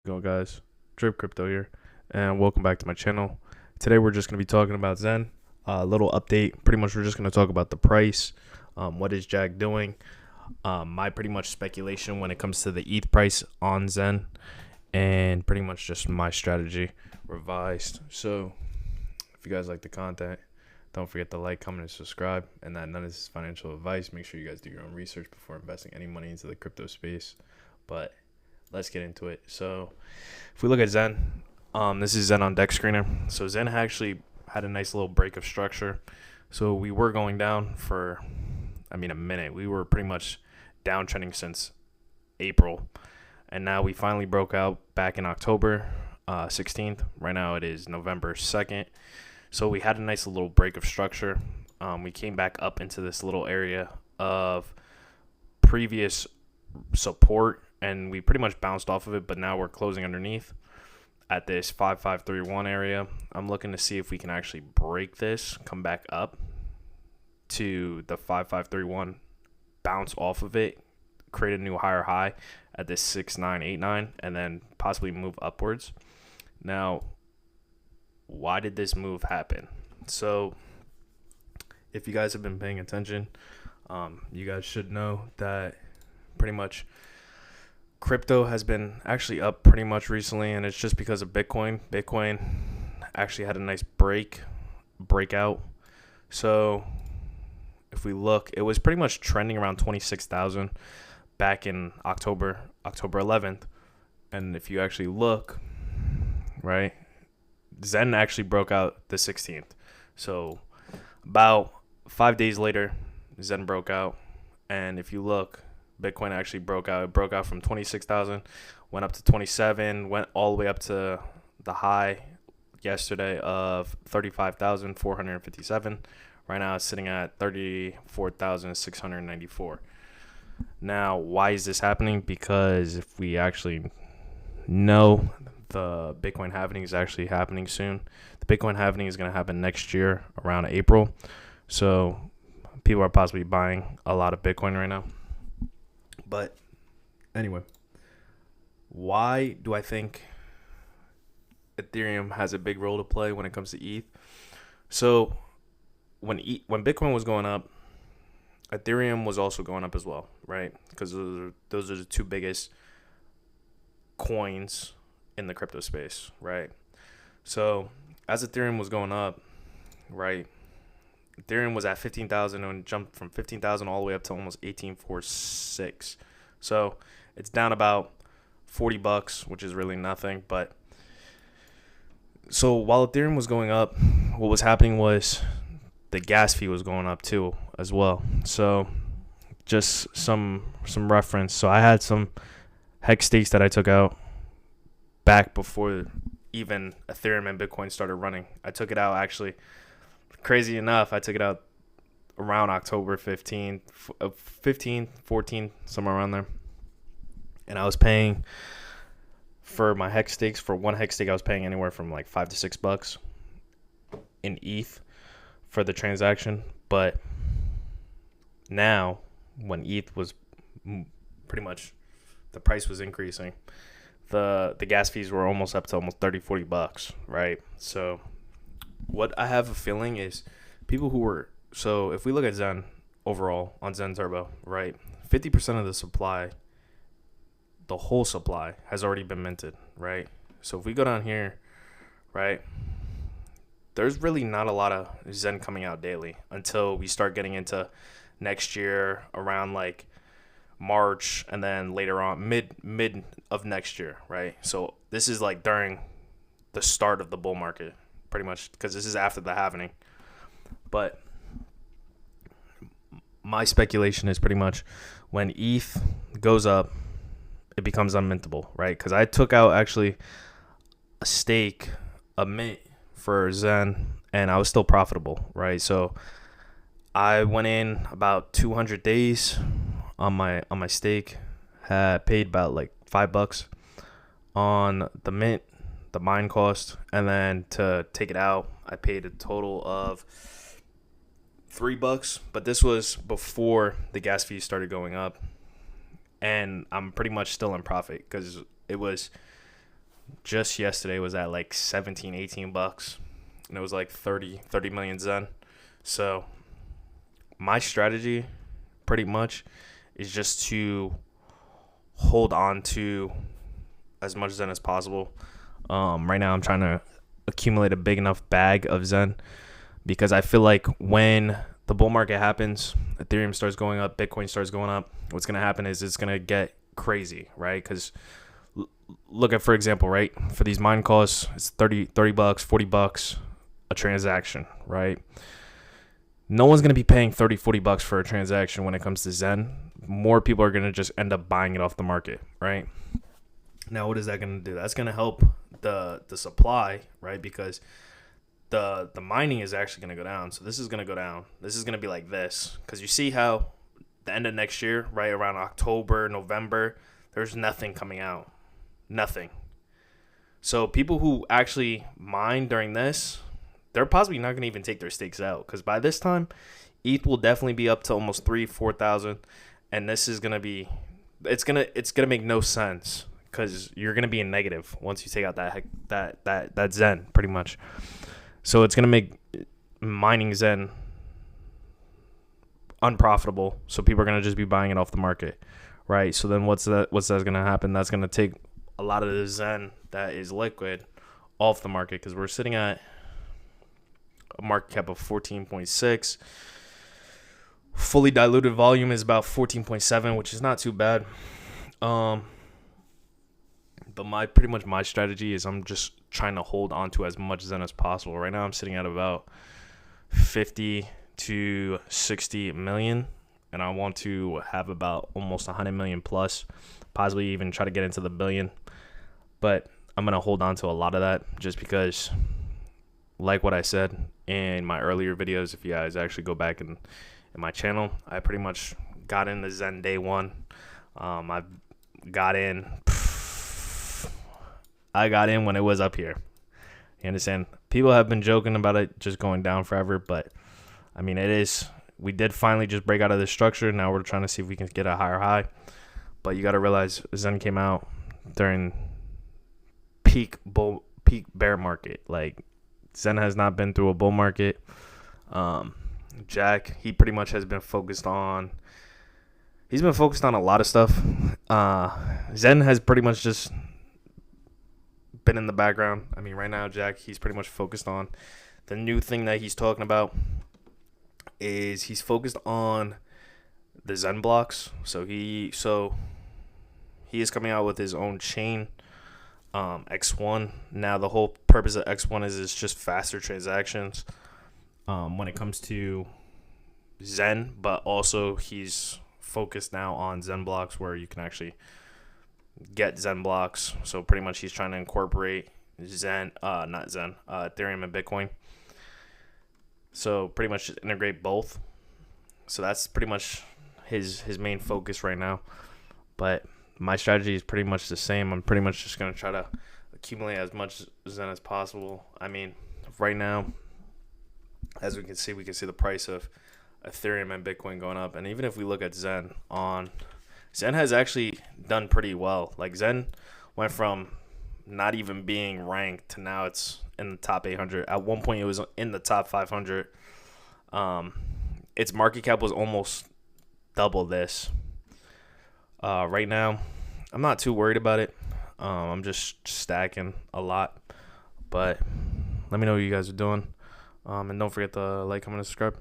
Go guys, Drip Crypto here, and welcome back to my channel. Today we're just going to be talking about Zen. A little update. Pretty much we're just going to talk about the price. What is Jack doing? My pretty much speculation when it comes to the ETH price on Zen, and pretty much just my strategy revised. So if you guys like the content, don't forget to like, comment, and subscribe. And that none of this is financial advice. Make sure you guys do your own research before investing any money into the crypto space. But let's get into it. So if we look at Zen, this is Zen on deck screener. So Zen actually had a nice little break of structure. So we were going down for, a minute. We were pretty much downtrending since April. And now we finally broke out back in October 16th. Right now it is November 2nd. So we had a nice little break of structure. We came back up into this little area of previous support, and we pretty much bounced off of it, but now we're closing underneath at this 5531 area. I'm looking to see if we can actually break this, come back up to the 5531, bounce off of it, create a new higher high at this 6989, and then possibly move upwards. Now, why did this move happen? So if you guys have been paying attention, you guys should know that pretty much crypto has been actually up pretty much recently, and it's just because of Bitcoin. Bitcoin actually had a nice breakout. So if we look, it was pretty much trending around 26,000 back in October 11th. And if you actually look, right, Zen actually broke out the 16th. So about 5 days later, Zen broke out. And if you look, Bitcoin actually broke out. It broke out from 26,000, went up to 27, went all the way up to the high yesterday of 35,457. Right now it's sitting at 34,694. Now, why is this happening? Because if we actually know, the Bitcoin halving is actually happening soon. The Bitcoin halving is going to happen next year around April. So people are possibly buying a lot of Bitcoin right now. But anyway, why do I think Ethereum has a big role to play when it comes to ETH? So when Bitcoin was going up, Ethereum was also going up as well, right? Because those are the two biggest coins in the crypto space, right? So as Ethereum was going up, right, Ethereum was at 15,000 and jumped from 15,000 all the way up to almost 1846. So it's down about $40, which is really nothing. But so while Ethereum was going up, what was happening was the gas fee was going up too as well. So just some reference. So I had some hex stakes that I took out back before even Ethereum and Bitcoin started running. I took it out actually. Crazy enough, I took it out around October 15th, 14, somewhere around there. And I was paying for my hex stakes. For one hex stake, I was paying anywhere from like $5 to $6 in ETH for the transaction. But now, when ETH was pretty much, the price was increasing, the gas fees were almost up to almost $30-$40, right? So what I have a feeling is people who were, so if we look at Zen overall on Zen Turbo, right, 50% of the supply, the whole supply has already been minted, right? So if we go down here, right, there's really not a lot of Zen coming out daily until we start getting into next year around like March, and then later on mid of next year, right? So this is like during the start of the bull market, pretty much, because this is after the halving. But my speculation is pretty much when ETH goes up, it becomes unmintable, right? Because I took out actually a stake, a mint for Zen, and I was still profitable, right? So I went in about 200 days on my stake, had paid about like $5 on the mint, the mine cost, and then to take it out I paid a total of $3, but this was before the gas fees started going up, and I'm pretty much still in profit because it was just yesterday was at like 17, 18 bucks, and it was like 30 million Zen. So my strategy pretty much is just to hold on to as much Zen as possible. Right now I'm trying to accumulate a big enough bag of Zen, because I feel like when the bull market happens, Ethereum starts going up, Bitcoin starts going up, what's going to happen is it's going to get crazy, right? Because look at, for example, right, for these mine calls, it's 30 bucks, 40 bucks a transaction, right? No one's going to be paying 30, 40 bucks for a transaction when it comes to Zen. More people are going to just end up buying it off the market, right? Now, what is that going to do? That's going to help the supply, right? Because the mining is actually going to go down. So this is going to go down. This is going to be like this. Because you see how the end of next year, right around October, November, there's nothing coming out. Nothing. So people who actually mine during this, they're possibly not going to even take their stakes out. Because by this time, ETH will definitely be up to almost 3,000-4,000. And this is going to be, it's going to make no sense. Because you're going to be in negative once you take out that Zen, pretty much. So it's going to make mining Zen unprofitable. So people are going to just be buying it off the market, right? So then what's that going to happen? That's going to take a lot of the Zen that is liquid off the market, because we're sitting at a market cap of 14.6. Fully diluted volume is about 14.7, which is not too bad. But pretty much my strategy is I'm just trying to hold on to as much Zen as possible. Right now I'm sitting at about 50 to 60 million, and I want to have about almost 100 million plus, possibly even try to get into the billion. But I'm going to hold on to a lot of that just because, like what I said in my earlier videos, if you guys actually go back in my channel, I pretty much got into Zen day one. I got in when it was up here. You understand? People have been joking about it just going down forever, but I mean, we did finally just break out of this structure. Now we're trying to see if we can get a higher high. But you got to realize Zen came out during peak bear market. Like, Zen has not been through a bull market. Jack, he pretty much has been focused on a lot of stuff. Zen has pretty much just been in the background. I mean, right now, Jack, he's pretty much focused on the new thing that he's talking about is he's focused on the Zen blocks. So he is coming out with his own chain, X1. Now the whole purpose of X1 is it's just faster transactions when it comes to Zen, but also he's focused now on Zen blocks where you can actually get Zen blocks. So pretty much he's trying to incorporate Ethereum and Bitcoin. So pretty much just integrate both. So that's pretty much his main focus right now. But my strategy is pretty much the same. I'm pretty much just going to try to accumulate as much Zen as possible. I mean, right now, as we can see the price of Ethereum and Bitcoin going up. And even if we look at Zen has actually done pretty well. Like, Zen went from not even being ranked to now it's in the top 800. At one point, it was in the top 500. Its market cap was almost double this. Right now, I'm not too worried about it. I'm just stacking a lot. But let me know what you guys are doing. And don't forget to like, comment, and subscribe.